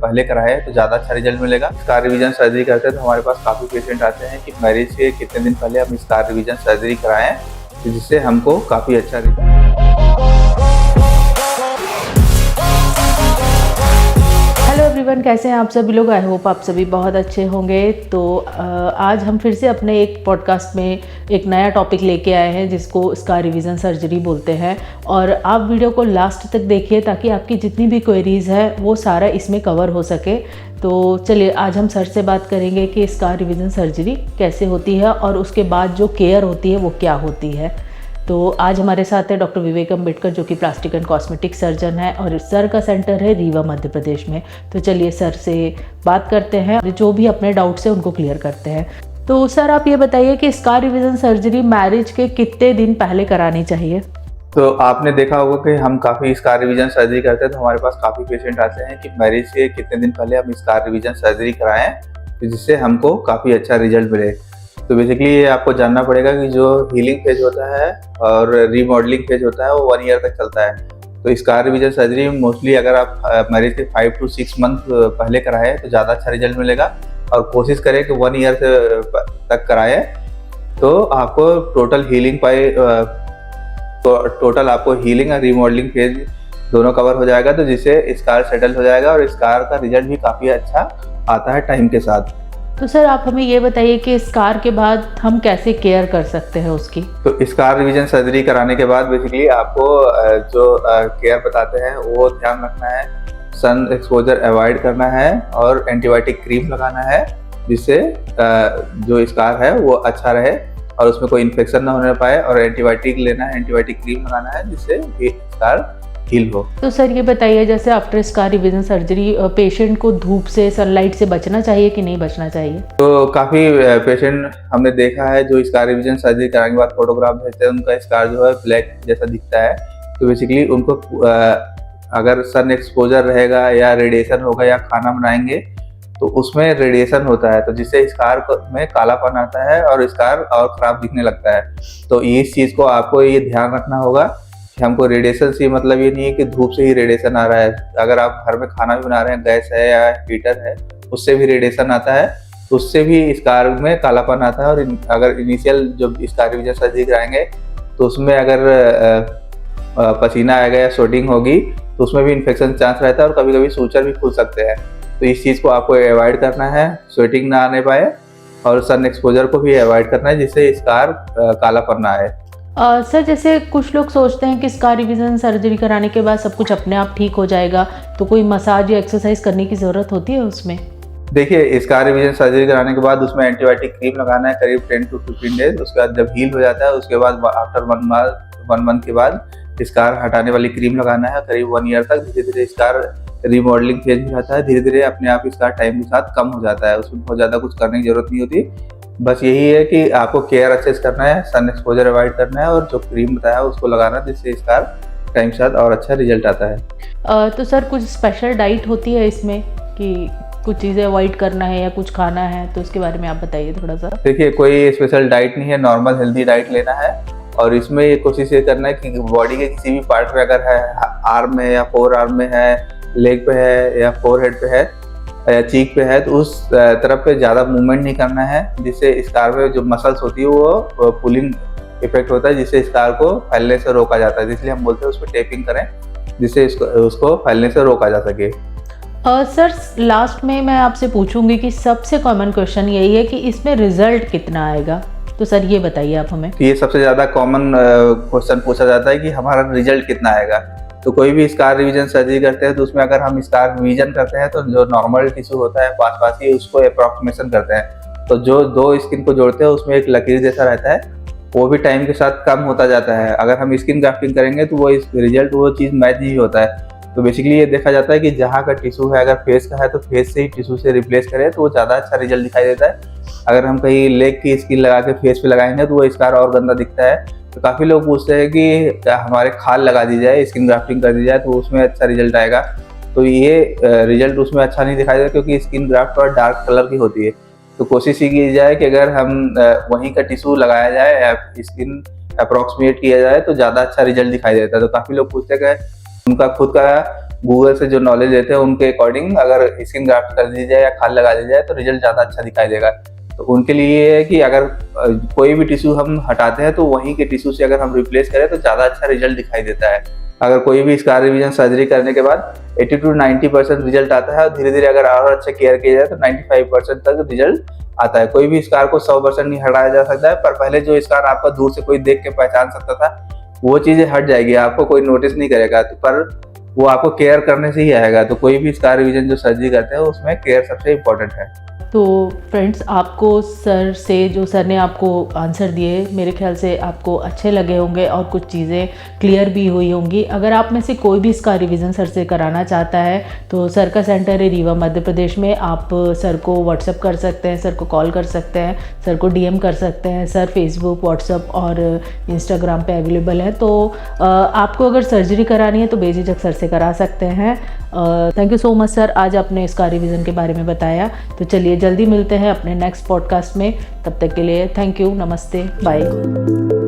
पहले कराए तो ज़्यादा अच्छा रिजल्ट मिलेगा। स्कार रिवीजन सर्जरी करते हैं तो हमारे पास काफ़ी पेशेंट आते हैं कि मैरिज के कितने दिन पहले हम स्कार रिवीजन सर्जरी कराएं, तो जिससे हमको काफ़ी अच्छा रिजल्ट। हेलो एवरीवन, कैसे हैं आप सभी लोग। आई होप आप सभी बहुत अच्छे होंगे। तो आज हम फिर से अपने एक पॉडकास्ट में एक नया टॉपिक लेके आए हैं जिसको स्कार रिवीजन सर्जरी बोलते हैं। और आप वीडियो को लास्ट तक देखिए ताकि आपकी जितनी भी क्वेरीज़ है वो सारा इसमें कवर हो सके। तो चलिए आज हम सर से बात करेंगे कि स्कार रिवीजन सर्जरी कैसे होती है और उसके बाद जो केयर होती है वो क्या होती है। तो आज हमारे साथ है डॉक्टर विवेक अम्बेडकर जो कि प्लास्टिक एंड कॉस्मेटिक सर्जन है और सर का सेंटर है रीवा मध्य प्रदेश में। तो चलिए सर से बात करते हैं, जो भी अपने डाउट्स हैं उनको क्लियर करते हैं। तो सर आप ये बताइए कि स्कार रिवीजन सर्जरी मैरिज के कितने दिन पहले करानी चाहिए। तो आपने देखा होगा कि हम काफ़ी स्कार रिवीजन सर्जरी करते हैं तो हमारे पास काफ़ी पेशेंट आते हैं कि मैरिज के कितने दिन पहले हम स्कार रिवीजन सर्जरी कराएं, तो जिससे हमको काफ़ी अच्छा रिजल्ट मिले। तो बेसिकली ये आपको जानना पड़ेगा कि जो हीलिंग फेज होता है और रीमॉडलिंग फेज होता है वो 1 ईयर तक चलता है। तो स्कार रिवीजन सर्जरी मोस्टली अगर आप मैरिज के 5 to 6 मंथ पहले कराएं तो ज़्यादा अच्छा रिजल्ट मिलेगा, और कोशिश करें कि 1 ईयर से तक कराएं तो आपको टोटल हीलिंग टोटल आपको हीलिंग और रीमॉडलिंग फेज दोनों कवर हो जाएगा, तो जिससे स्कार सेटल हो जाएगा और स्कार का रिजल्ट भी काफ़ी अच्छा आता है टाइम के साथ। तो सर आप हमें ये बताइए कि स्कार के बाद हम कैसे केयर कर सकते हैं उसकी। तो स्कार रिवीजन सर्जरी कराने के बाद बेसिकली आपको जो केयर बताते हैं वो ध्यान रखना है, सन एक्सपोजर अवॉइड करना है और एंटीबायोटिक क्रीम लगाना है, जिससे जो स्कार है वो अच्छा रहे और उसमें कोई इन्फेक्शन ना होने पाए, और एंटीबायोटिक लेना है, एंटीबायोटिक क्रीम लगाना है जिससे स्कार हील हो। तो सर ये बताइए, जैसे after scar revision surgery patient को धूप से, सनलाइट से बचना चाहिए कि नहीं बचना चाहिए। तो काफ़ी पेशेंट हमने देखा है जो स्कार रिवीजन सर्जरी कराने के बाद फोटोग्राफ भेजते हैं, उनका स्कार जो है ब्लैक जैसा दिखता है। तो बेसिकली उनको अगर सन एक्सपोजर रहेगा या रेडिएशन होगा या खाना बनाएंगे तो उसमें रेडिएशन होता है, तो जिससे स्कार में कालापन आता है और स्कार और ख़राब दिखने लगता है। तो इस चीज़ को आपको ये ध्यान रखना होगा कि हमको रेडिएशन से मतलब ये नहीं है कि धूप से ही रेडिएशन आ रहा है। अगर आप घर में खाना भी बना रहे हैं, गैस है या हीटर है, उससे भी रेडिएशन आता है, तो उससे भी स्कार में कालापन आता है। और अगर इनिशियल जो स्कार रिवीजन सर्जरी कराएंगे तो उसमें अगर पसीना आएगा या स्वेटिंग होगी तो उसमें भी इन्फेक्शन चांस रहता है और कभी कभी सूचर भी खुल सकते हैं। तो इस चीज़ को आपको अवॉइड करना है, स्वेटिंग ना आने पाए, और सन एक्सपोजर को भी अवॉइड करना है जिससे स्कार कालापन ना आए। सर जैसे कुछ लोग सोचते हैं कि स्कार रिवीजन सर्जरी कराने के बाद सब कुछ अपने आप ठीक हो जाएगा, तो कोई मसाज या एक्सरसाइज करने की ज़रूरत होती है उसमें। देखिए, स्कार रिवीजन सर्जरी कराने के बाद उसमें एंटीबायोटिक क्रीम लगाना है करीब 10 to 15 डेज। उसके बाद जब हील हो जाता है उसके बाद आफ्टर 1 मंथ के बाद स्कार हटाने वाली क्रीम लगाना है करीब 1 ईयर तक। धीरे धीरे स्कार रिमॉडलिंग फेज में रहता है, धीरे धीरे अपने आप स्कार टाइम के साथ कम हो जाता है, उसमें बहुत ज़्यादा कुछ करने की जरूरत नहीं होती। बस यही है कि आपको केयर अच्छे से करना है, सन एक्सपोजर अवॉइड करना है और जो क्रीम बताया उसको लगाना है, जिससे स्कार टाइम के साथ और अच्छा रिजल्ट आता है। तो सर कुछ स्पेशल डाइट होती है इसमें कि कुछ चीज़ें अवॉइड करना है या कुछ खाना है, तो उसके बारे में आप बताइए थोड़ा सा। देखिए, कोई स्पेशल डाइट नहीं है, नॉर्मल हेल्दी डाइट लेना है। और इसमें ये कोशिश ये करना है कि बॉडी के किसी भी पार्ट में अगर है, आर्म में या 4 आर्म में है, लेग पे है या फोरहेड पे है या चीक पे है, तो उस तरफ पे ज़्यादा मूवमेंट नहीं करना है, जिससे स्कार में जो मसल्स होती है वो पुलिंग इफेक्ट होता है, जिससे स्कार को फैलने से रोका जाता है। इसलिए हम बोलते हैं उसमें टेपिंग करें जिससे उसको फैलने से रोका जा सके। सर लास्ट में मैं आपसे पूछूंगी कि सबसे कॉमन क्वेश्चन यही है कि इसमें रिजल्ट कितना आएगा, तो सर ये बताइए आप हमें। ये सबसे ज़्यादा कॉमन क्वेश्चन पूछा जाता है कि हमारा रिजल्ट कितना आएगा। तो कोई भी स्कार रिवीजन सर्जरी करते हैं तो उसमें अगर हम स्कार रिवीजन करते हैं तो जो नॉर्मल टिश्यू होता है पास ही उसको अप्रॉक्सीमेशन करते हैं। तो जो 2 स्किन को जोड़ते हैं उसमें एक लकीर जैसा रहता है, वो भी टाइम के साथ कम होता जाता है। अगर हम स्किन ग्राफ्टिंग करेंगे तो वो रिजल्ट वो चीज़ मैच नहीं होता है। तो बेसिकली ये देखा जाता है कि जहाँ का टिश्यू है, अगर फेस का है तो फेस से ही टिश्यू से रिप्लेस करें तो वो ज़्यादा अच्छा रिजल्ट दिखाई देता है। अगर हम कहीं लेग की स्किन लगा के फेस पे लगाएंगे तो वो स्कार और गंदा दिखता है। तो काफ़ी लोग पूछते हैं कि क्या हमारे खाल लगा दी जाए, स्किन ग्राफ्टिंग कर दी जाए तो उसमें अच्छा रिजल्ट आएगा। तो ये रिजल्ट उसमें अच्छा नहीं दिखाई देता क्योंकि स्किन ग्राफ्ट और डार्क कलर की होती है। तो कोशिश ये की जाए कि अगर हम वहीं का टिश्यू लगाया जाए या स्किन अप्रॉक्सीमेट किया जाए तो ज़्यादा अच्छा रिजल्ट दिखाई देता है। तो काफ़ी लोग पूछते हैं कि उनका खुद का गूगल से जो नॉलेज लेते हैं उनके अकॉर्डिंग अगर स्किन ग्राफ्ट कर दी जाए या खाल लगा दी जाए तो रिजल्ट ज़्यादा अच्छा दिखाई देगा। तो उनके लिए ये है कि अगर कोई भी टिश्यू हम हटाते हैं तो वहीं के टिश्यू से अगर हम रिप्लेस करें तो ज़्यादा अच्छा रिजल्ट दिखाई देता है। अगर कोई भी स्कार रिविजन सर्जरी करने के बाद 80 to 90% रिजल्ट आता है और धीरे धीरे अगर और अच्छे केयर किया जाए तो 95% तक रिजल्ट आता है। कोई भी स्कार को 100% नहीं हटाया जा सकता है, पर पहले जो स्कार आपका दूर से कोई देख के पहचान सकता था वो चीज़ें हट जाएगी, आपको कोई नोटिस नहीं करेगा, तो पर वो आपको केयर करने से ही आएगा। तो कोई भी स्कार रिविजन जो सर्जरी करते हैं उसमें केयर सबसे इम्पोर्टेंट है। तो फ्रेंड्स, आपको सर ने आपको आंसर दिए, मेरे ख्याल से आपको अच्छे लगे होंगे और कुछ चीज़ें क्लियर भी हुई होंगी। अगर आप में से कोई भी इसका रिवीजन सर से कराना चाहता है तो सर का सेंटर है रीवा मध्य प्रदेश में। आप सर को व्हाट्सअप कर सकते हैं, सर को कॉल कर सकते हैं, सर को डीएम कर सकते हैं। सर फेसबुक, व्हाट्सअप और इंस्टाग्राम पे अवेलेबल है। तो आपको अगर सर्जरी करानी है तो बेझिझक सर से करा सकते हैं। Thank you so much sir, आज आपने इसका रिवीजन के बारे में बताया। तो चलिए जल्दी मिलते हैं अपने नेक्स्ट पॉडकास्ट में, तब तक के लिए थैंक यू, नमस्ते, बाय।